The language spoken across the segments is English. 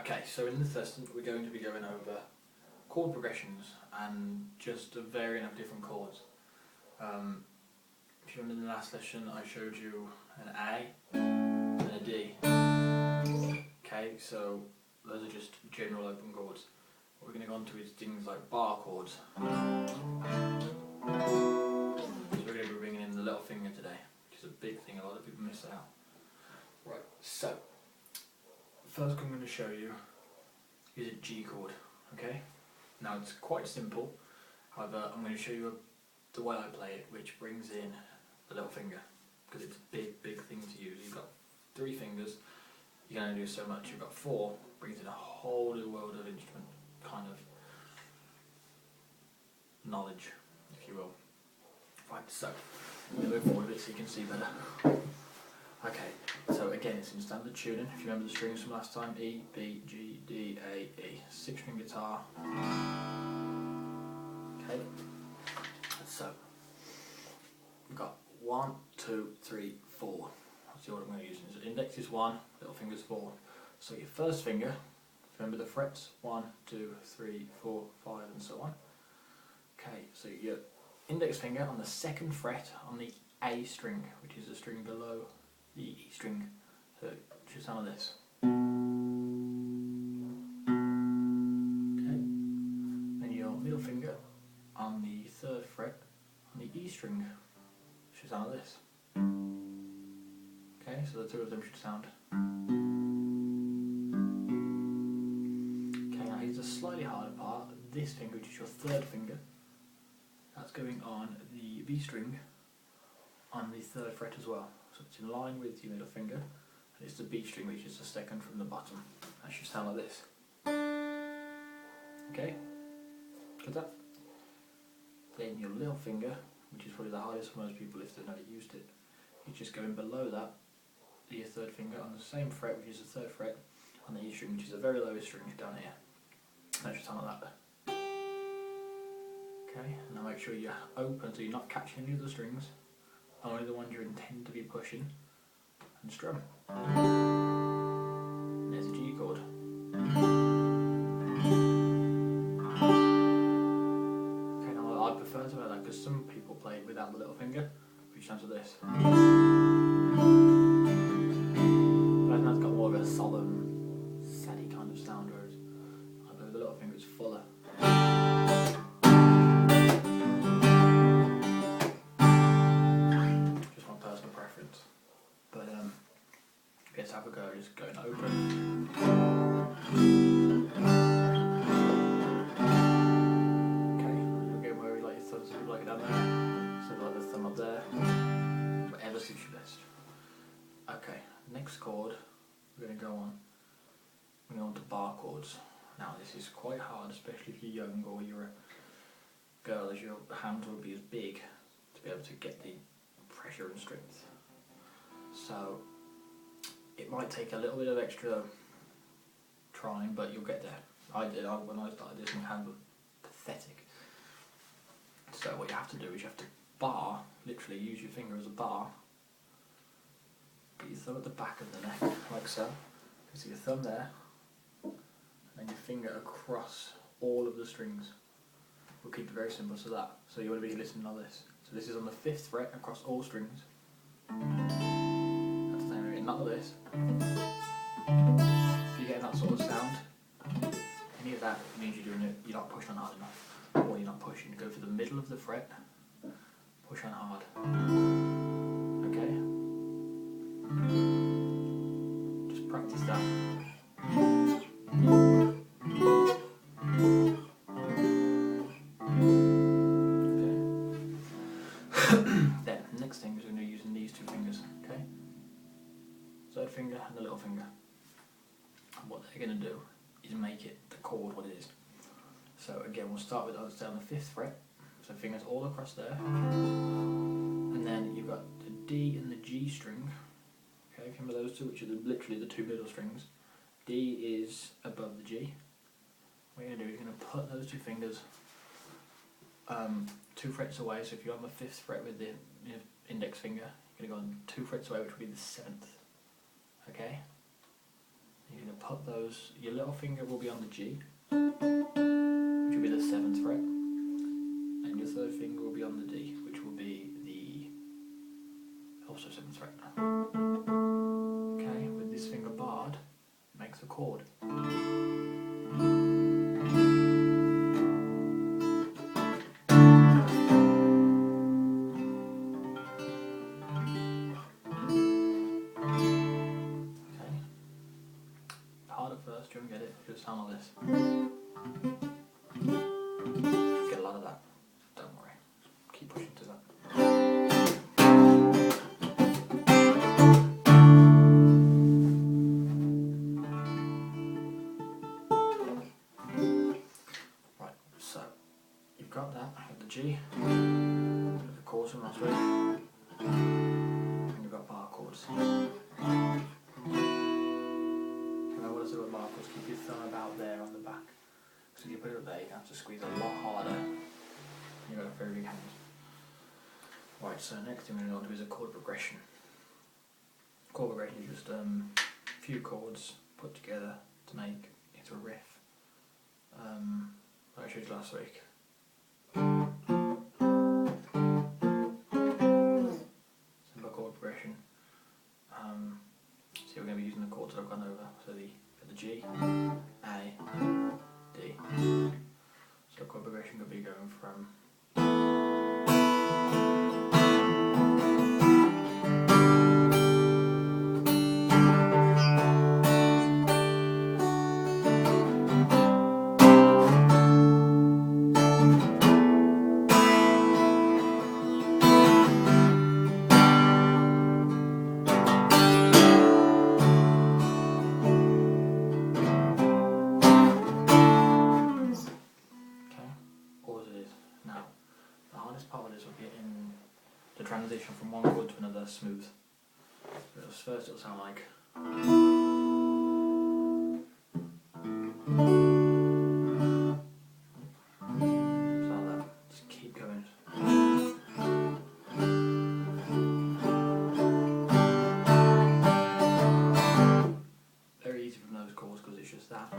Okay, so in this lesson we're going to be going over chord progressions and just a variant of different chords. If you remember in the last lesson I showed you an A and a D. Okay, so those are just general open chords. What we're going to go on to is things like bar chords. So we're going to be bringing in the little finger today, which is a big thing, a lot of people miss out. Right, so first I'm going to show you is a G chord, okay? Now it's quite simple, however I'm going to show you the way I play it, which brings in the little finger, because it's a big thing to use. You've got 3 fingers, you can only do so much. You've got 4, brings in a whole new world of instrument kind of knowledge, if you will. Right, so I'm going to move forward a bit so you can see better. Okay, so again it's in standard tuning. If you remember the strings from last time, E, B, G, D, A, E. 6-string guitar. Okay, so we've got 1, 2, 3, 4. That's the order I'm going to use. So index is 1, little finger's 4. So your first finger, remember the frets, 1, 2, 3, 4, 5 and so on. Okay, so your index finger on the 2nd fret on the A string, which is the string below the E string, so it should sound like this. Okay, then your middle finger on the 3rd fret on the E string should sound like this. Okay, so the 2 of them should sound. Okay, now here's a slightly harder part. This finger, which is your 3rd finger, that's going on the B string on the 3rd fret as well. So it's in line with your middle finger, and it's the B string, which is the 2nd from the bottom. That should sound like this. Okay, got that? Then your little finger, which is probably the hardest for most people if they've never used it, is just going below that, your 3rd finger on the same fret, which is the 3rd fret, on the E string, which is the very lowest string down here. That should sound like that. Okay, now make sure you're open so you're not catching any of the strings, only the ones you intend to be pushing, and strum. And there's a G chord. Okay, now I prefer to play that because some people play it without the little finger, which sounds like this. But I think that's got more of a solemn, saddy kind of sound, whereas I play with the little finger, it's fuller. Let's have a go, just going open. Okay, again where we like your thumbs, so like it down there, so like the thumb up there, whatever suits you best. Okay, next chord we're going to go on, we're going to bar chords. Now this is quite hard, especially if you're young or you're a girl, as your hands will be as big to be able to get the pressure and strength. So it might take a little bit of extra trying, but you'll get there. I did. When I started this, my hands were pathetic. So what you have to do is you have to bar, literally use your finger as a bar. Get your thumb at the back of the neck, like so. You see your thumb there, and then your finger across all of the strings. We'll keep it very simple so that. So you want to be listening like this. So this is on the 5th fret across all strings. Not like this. If you're getting that sort of sound, any of that means you're not pushing on hard enough, or you're not pushing. Go for the middle of the fret, push on hard. Okay? Just practice that. Okay? Then, next thing is we're going to be using these 2 fingers. Okay? 3rd finger and the little finger. And what they're going to do is make it the chord what it is. So again, we'll start with us down the 5th fret, so fingers all across there, and then you've got the D and the G string. Okay, remember those 2, which are literally the 2 middle strings. D is above the G. What you're going to do is you're going to put those 2 fingers 2 frets away. So if you're on the 5th fret with the index finger, you're going to go on 2 frets away, which will be the 7th. Okay? You're going to put those, your little finger will be on the G, which will be the 7th fret, and your third finger will be on the D, which will be the also 7th fret. Okay, with this finger barred, it makes a chord. First, you won't get it, just sound like this. Get a lot of that, don't worry, keep pushing to that. Right, so you've got that, the G, the chords from last week, and you've got bar chords. Little markers, keep your thumb about there on the back. So if you put it up there, you have to squeeze a lot harder. You've got a very big hand. Right, so next thing we're going to do is a chord progression. Chord progression is just a few chords put together to make into a riff. Like I showed you last week. Simple chord progression. So we're going to be using the chords that I've gone over. So the G, A, D. So chord progression could be going from transition from one chord to another smooth. So first it'll sound like that. Just keep going. Very easy from those chords because it's just that.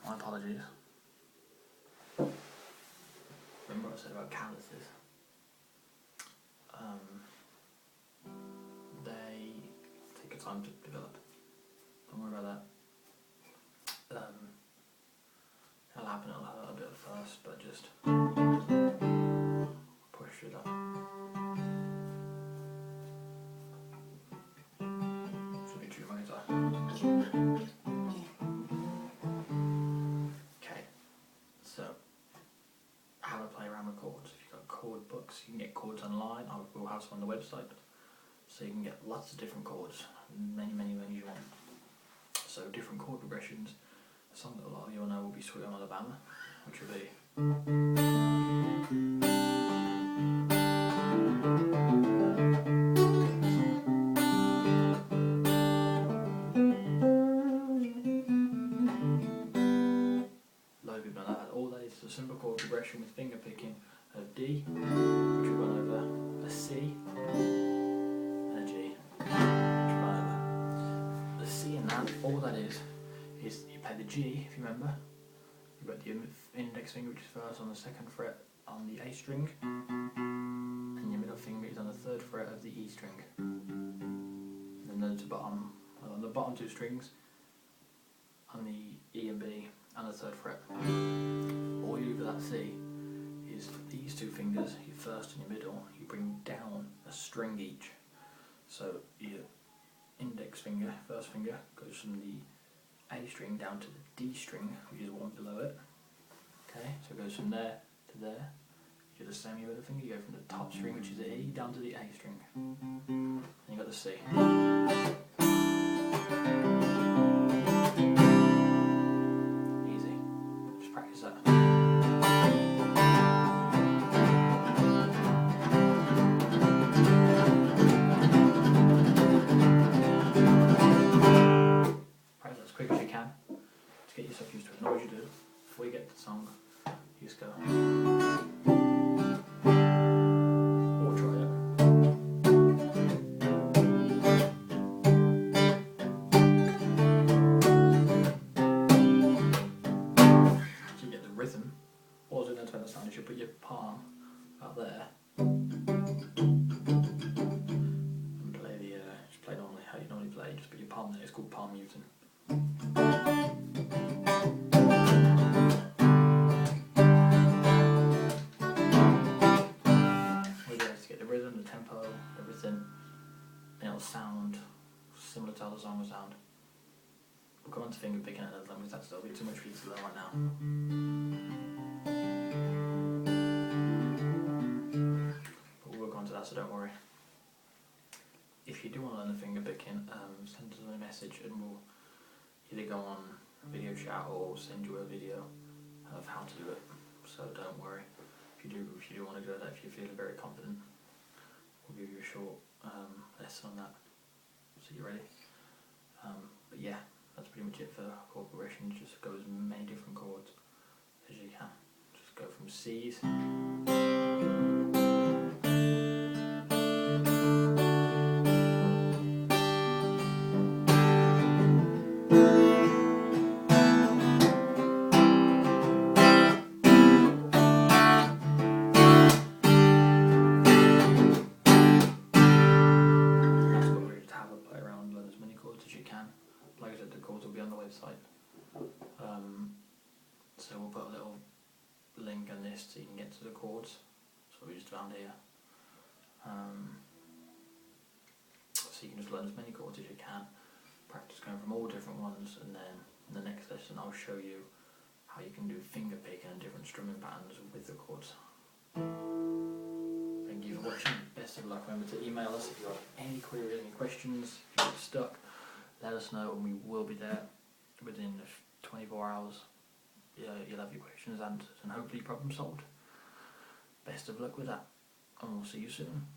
My apologies. Remember what I said about calluses? They take a time to develop. Don't worry about that. It'll happen, it'll hurt a bit at first, but just push it up. Should be true, my guitar. Chord books, you can get chords online. We'll have some on the website, so you can get lots of different chords, many you want. So different chord progressions. A song that a lot of you will know will be Sweet Home Alabama, which will be loads of people know that. All that is a simple chord progression with finger picking of D, which we've gone over, a C, and a G, which we've gone over. The C and that, all that is you play the G, if you remember. You've got the index finger, which is first on the 2nd fret on the A string, and your middle finger is on the 3rd fret of the E string. And then there's on the bottom 2 strings, on the E and B, and the 3rd fret. All you do for that C is these 2 fingers, your first and your middle, you bring down a string each. So your index finger, first finger, goes from the A string down to the D string, which is one below it. Okay, so it goes from there to there. You do the same with the finger. You go from the top string, which is the E, down to the A string. Then you got the C. Easy. Just practice that. Practice as quick as you can to get yourself used to it. Know what you do before you get to the song. You just go. Or try it. So you get the rhythm. All I was going to the sound is you put your palm out there and play the just play normally how you normally play. Just put your palm there. It's called palm muting. Tempo, everything, and it'll sound similar to how the song will sound. We'll come on to finger picking another time because that's a bit too much for you to learn right now. But we'll work on to that, so don't worry. If you do want to learn the finger picking, send us a message and we'll either go on video chat or send you a video of how to do it. So don't worry. If you do want to do that, if you feel very confident, we'll give you a short lesson on that, so you're ready. But yeah, that's pretty much it for chord progression. Just go as many different chords as you can. Just go from C's. Like I said, the chords will be on the website. So we'll put a little link on this so you can get to the chords. So we just found here. So you can just learn as many chords as you can. Practice going from all different ones, and then in the next lesson I'll show you how you can do finger picking and different strumming patterns with the chords. Thank you for watching. Best of luck. Remember to email us if you have any queries, any questions, if you get stuck. Let us know and we will be there within 24 hours. Yeah, you'll have your questions answered and hopefully problem solved. Best of luck with that, and we'll see you soon.